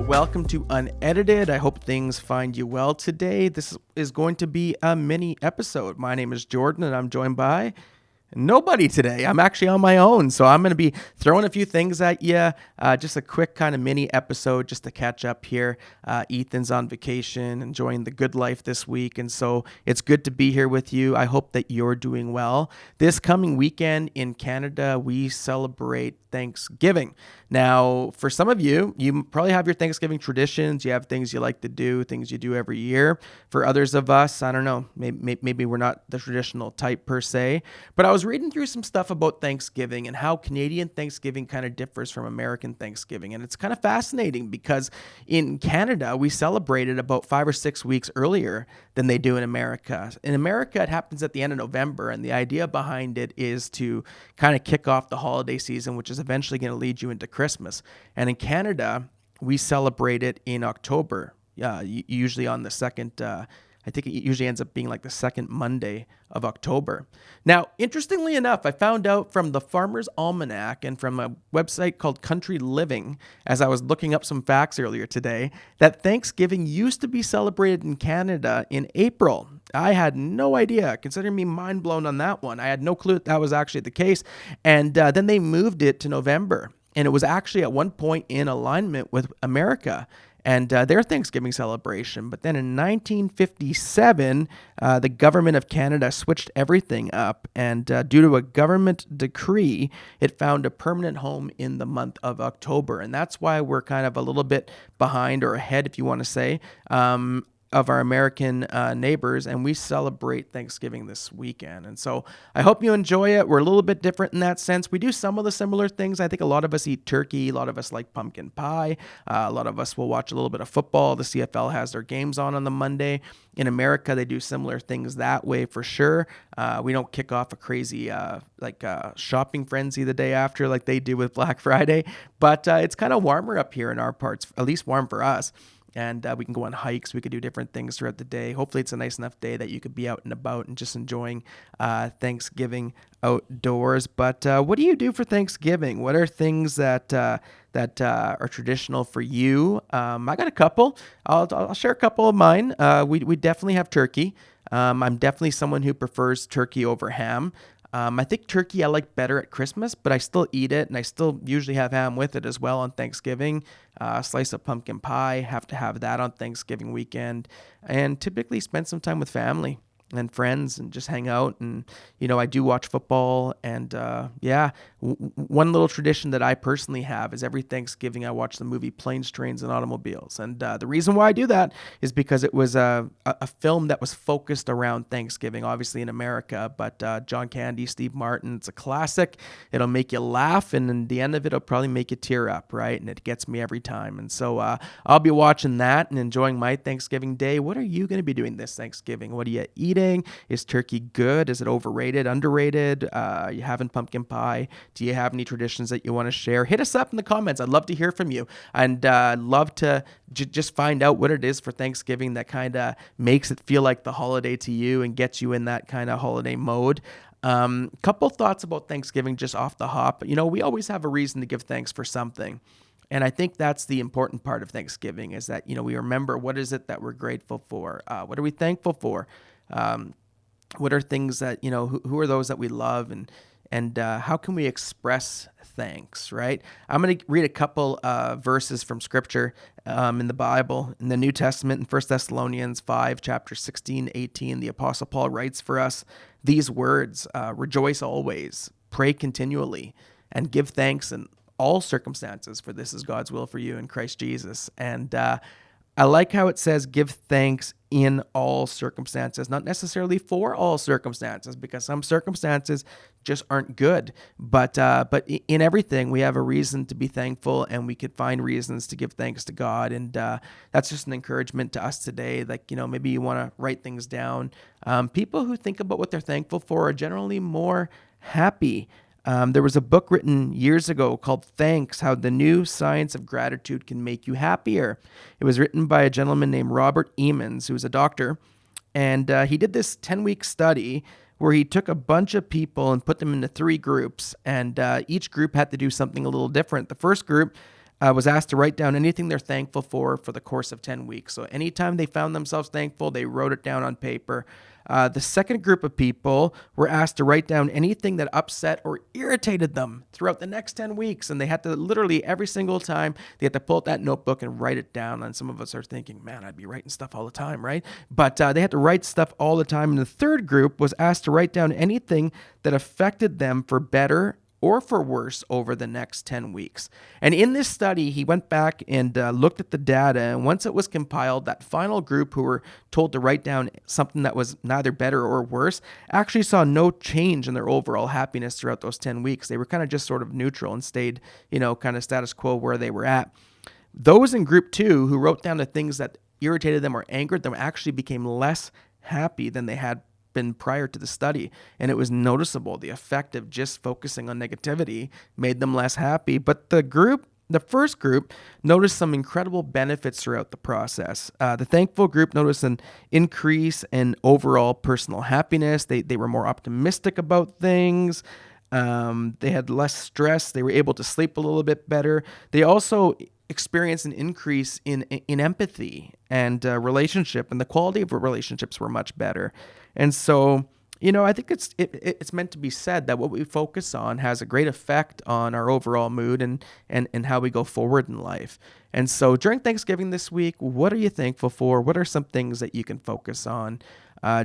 Welcome to Unedited. I hope things find you well today. This is going to be a mini episode. My name is Jordan, and I'm joined by nobody today. I'm actually on my own, so I'm going to be throwing a few things at you. Just a quick kind of mini episode just to catch up here. Ethan's on vacation, enjoying the good life this week, and so it's good to be here with you. I hope that you're doing well. This coming weekend in Canada, we celebrate Thanksgiving. Now, for some of you, you probably have your Thanksgiving traditions. You have things you like to do, things you do every year. For others of us, I don't know, maybe we're not the traditional type per se, but I was reading through some stuff about Thanksgiving and how Canadian Thanksgiving kind of differs from American Thanksgiving. And it's kind of fascinating because in Canada, we celebrate it about 5 or 6 weeks earlier than they do in America. In America, it happens at the end of November. And the idea behind it is to kind of kick off the holiday season, which is eventually going to lead you into Christmas. And in Canada, we celebrate it in October, usually on the second, I think it usually ends up being like the second Monday of October. Now, interestingly enough, I found out from the Farmer's Almanac and from a website called Country Living, as I was looking up some facts earlier today, that Thanksgiving used to be celebrated in Canada in April. I had no idea, considering me mind blown on that one. I had no clue that was actually the case. And then they moved it to November. And it was actually at one point in alignment with America and their Thanksgiving celebration. But then in 1957, the government of Canada switched everything up. And due to a government decree, it found a permanent home in the month of October. And that's why we're kind of a little bit behind or ahead, if you want to say, of our American neighbors, and we celebrate Thanksgiving this weekend. And so I hope you enjoy it. We're a little bit different in that sense. We do some of the similar things. I think a lot of us eat turkey. A lot of us like pumpkin pie. A lot of us will watch a little bit of football. The CFL has their games on the Monday. In America, they do similar things that way for sure. We don't kick off a crazy shopping frenzy the day after like they do with Black Friday, but it's kind of warmer up here in our parts, at least warm for us. And we can go on hikes. We could do different things throughout the day. Hopefully it's a nice enough day that you could be out and about and just enjoying Thanksgiving outdoors. But what do you do for Thanksgiving? What are things that are traditional for you? I got a couple. I'll share a couple of mine. We definitely have turkey. I'm definitely someone who prefers turkey over ham. I think turkey I like better at Christmas, but I still eat it, and I still usually have ham with it as well on Thanksgiving. A slice of pumpkin pie, have to have that on Thanksgiving weekend, and typically spend some time with family and friends and just hang out. And, I do watch football. And one little tradition that I personally have is every Thanksgiving I watch the movie Planes, Trains, and Automobiles. And the reason why I do that is because it was a film that was focused around Thanksgiving, obviously in America. But John Candy, Steve Martin, it's a classic. It'll make you laugh. And in the end of it, it'll probably make you tear up, right? And it gets me every time. And so I'll be watching that and enjoying my Thanksgiving day. What are you going to be doing this Thanksgiving? What are you eating? Is turkey good? Is it overrated, underrated? You having pumpkin pie? Do you have any traditions that you want to share? Hit us up in the comments. I'd love to hear from you. And love to just find out what it is for Thanksgiving that kind of makes it feel like the holiday to you and gets you in that kind of holiday mode. Couple thoughts about Thanksgiving just off the hop. We always have a reason to give thanks for something. And I think that's the important part of Thanksgiving is that, we remember what is it that we're grateful for? What are we thankful for? What are things that, who are those that we love and how can we express thanks, right? I'm going to read a couple verses from scripture in the Bible. In the New Testament, in 1 Thessalonians 5, chapter 16, 18, the Apostle Paul writes for us these words, rejoice always, pray continually, and give thanks in all circumstances, for this is God's will for you in Christ Jesus. And I like how it says give thanks in all circumstances, not necessarily for all circumstances, because some circumstances just aren't good. But in everything, we have a reason to be thankful, and we could find reasons to give thanks to God. And that's just an encouragement to us today. Like, maybe you want to write things down. People who think about what they're thankful for are generally more happy. There was a book written years ago called Thanks, How the New Science of Gratitude Can Make You Happier. It was written by a gentleman named Robert Emmons, who was a doctor. And he did this 10-week study where he took a bunch of people and put them into 3 groups. And each group had to do something a little different. The first group, was asked to write down anything they're thankful for the course of 10 weeks. So anytime they found themselves thankful, they wrote it down on paper. The second group of people were asked to write down anything that upset or irritated them throughout the next 10 weeks. And they had to literally every single time, they had to pull out that notebook and write it down. And some of us are thinking, man, I'd be writing stuff all the time, right? But they had to write stuff all the time. And the third group was asked to write down anything that affected them for better or for worse over the next 10 weeks. And in this study, he went back and looked at the data. And once it was compiled, that final group who were told to write down something that was neither better or worse actually saw no change in their overall happiness throughout those 10 weeks. They were kind of just sort of neutral and stayed, kind of status quo where they were at. Those in group 2 who wrote down the things that irritated them or angered them actually became less happy than they had been prior to the study. And it was noticeable. The effect of just focusing on negativity made them less happy. But the first group noticed some incredible benefits throughout the process. The thankful group noticed an increase in overall personal happiness. They were more optimistic about things. They had less stress. They were able to sleep a little bit better. They also experienced an increase in empathy and relationship, and the quality of relationships were much better. And so, I think it's meant to be said that what we focus on has a great effect on our overall mood and how we go forward in life. And so during Thanksgiving this week, what are you thankful for? What are some things that you can focus on?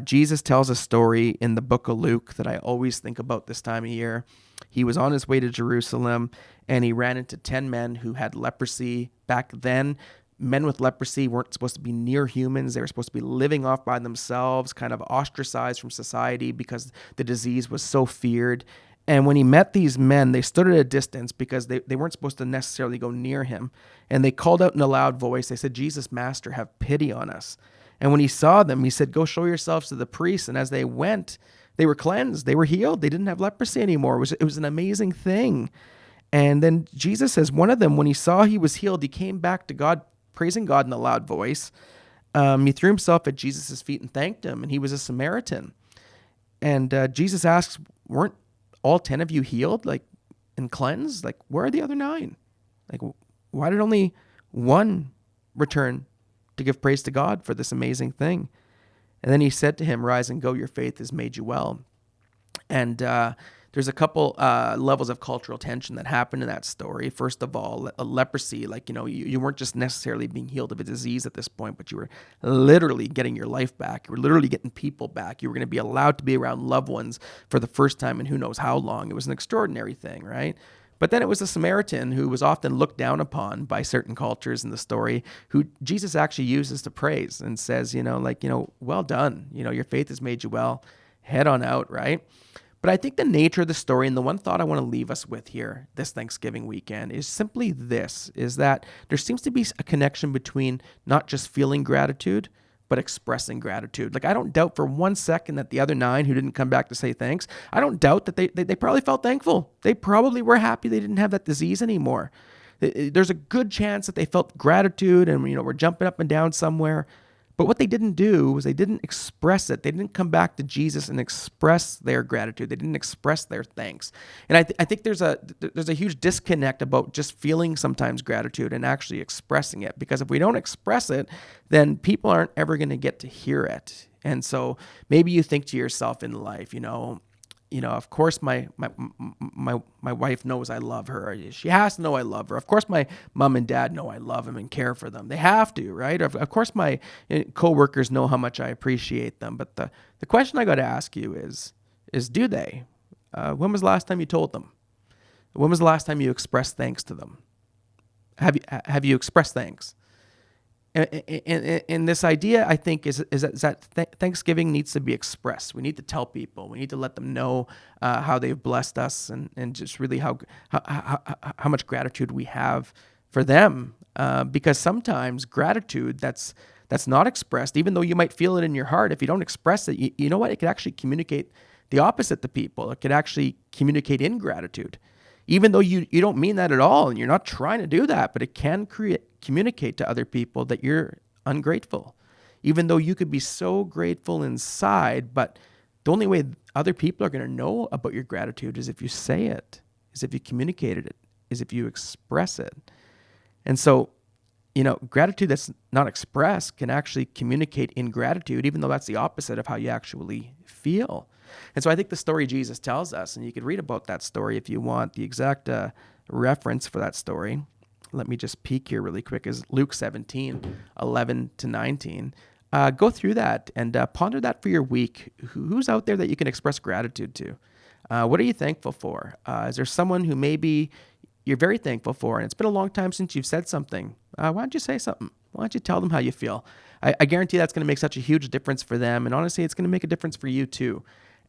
Jesus tells a story in the book of Luke that I always think about this time of year. He was on his way to Jerusalem, and he ran into 10 men who had leprosy. Back then, men with leprosy weren't supposed to be near humans. They were supposed to be living off by themselves, kind of ostracized from society because the disease was so feared. And when he met these men, they stood at a distance because they weren't supposed to necessarily go near him. And they called out in a loud voice. They said, "Jesus, Master, have pity on us." And when he saw them, he said, "Go show yourselves to the priests." And as they went, they were cleansed. They were healed. They didn't have leprosy anymore. It was an amazing thing. And then Jesus says one of them, when he saw he was healed, he came back to God, praising God in a loud voice. He threw himself at Jesus' feet and thanked him, and he was a Samaritan. And Jesus asks, weren't all 10 of you healed, and cleansed? Where are the other 9? Why did only one return to give praise to God for this amazing thing? And then he said to him, "Rise and go, your faith has made you well." And there's a couple levels of cultural tension that happened in that story. First of all, leprosy, you weren't just necessarily being healed of a disease at this point, but you were literally getting your life back. You were literally getting people back. You were going to be allowed to be around loved ones for the first time in who knows how long. It was an extraordinary thing, right? But then it was a Samaritan who was often looked down upon by certain cultures in the story, who Jesus actually uses to praise and says, well done. Your faith has made you well. Head on out, right? But I think the nature of the story, and the one thought I want to leave us with here this Thanksgiving weekend, is simply this, is that there seems to be a connection between not just feeling gratitude, but expressing gratitude. I don't doubt for 1 second that the other 9 who didn't come back to say thanks, I don't doubt that they probably felt thankful. They probably were happy they didn't have that disease anymore. There's a good chance that they felt gratitude and, were jumping up and down somewhere. But what they didn't do was they didn't express it. They didn't come back to Jesus and express their gratitude. They didn't express their thanks. And I think there's a huge disconnect about just feeling sometimes gratitude and actually expressing it. Because if we don't express it, then people aren't ever going to get to hear it. And so maybe you think to yourself in life, of course my wife knows I love her. She has to know I love her. Of course my mom and dad know I love them and care for them. They have to, right? Of course my coworkers know how much I appreciate them. But the question I got to ask you is do they? When was the last time you told them? When was the last time you expressed thanks to them? Have you expressed thanks? And this idea, I think, is that Thanksgiving needs to be expressed. We need to tell people. We need to let them know how they've blessed us and just really how much gratitude we have for them. Because sometimes gratitude that's not expressed, even though you might feel it in your heart, if you don't express it, you know what? It could actually communicate the opposite to people. It could actually communicate ingratitude. Even though you don't mean that at all, and you're not trying to do that, but it can communicate to other people that you're ungrateful. Even though you could be so grateful inside, but the only way other people are going to know about your gratitude is if you say it, is if you communicate it, is if you express it. And so, gratitude that's not expressed can actually communicate ingratitude, even though that's the opposite of how you actually feel. And so I think the story Jesus tells us, and you could read about that story if you want the exact reference for that story. Let me just peek here really quick, is Luke 17:11-19. Go through that and ponder that for your week. Who's out there that you can express gratitude to? What are you thankful for? Is there someone who maybe you're very thankful for, and it's been a long time since you've said something? Why don't you say something? Why don't you tell them how you feel? I guarantee that's going to make such a huge difference for them, and honestly, it's going to make a difference for you too.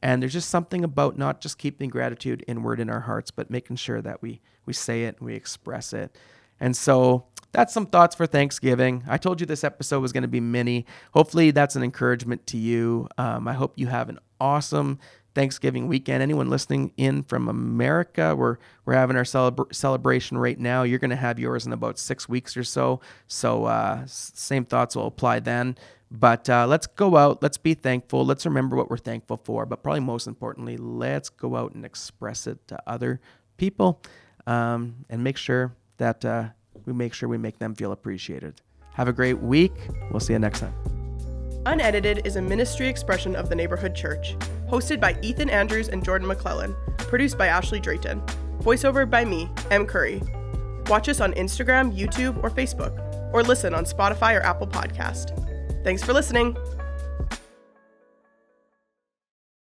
And there's just something about not just keeping gratitude inward in our hearts, but making sure that we say it and we express it. And so that's some thoughts for Thanksgiving. I told you this episode was going to be mini. Hopefully that's an encouragement to you. I hope you have an awesome Thanksgiving weekend. Anyone listening in from America, we're having our celebration right now. You're going to have yours in about 6 weeks or so. So same thoughts will apply then. But let's go out. Let's be thankful. Let's remember what we're thankful for. But probably most importantly, let's go out and express it to other people and make sure that we make them feel appreciated. Have a great week. We'll see you next time. Unedited is a ministry expression of the Neighbourhood Church, hosted by Ethan Andrews and Jordan McClellan, produced by Ashley Drayton, voiceover by me, M. Curry. Watch us on Instagram, YouTube, or Facebook, or listen on Spotify or Apple Podcast. Thanks for listening.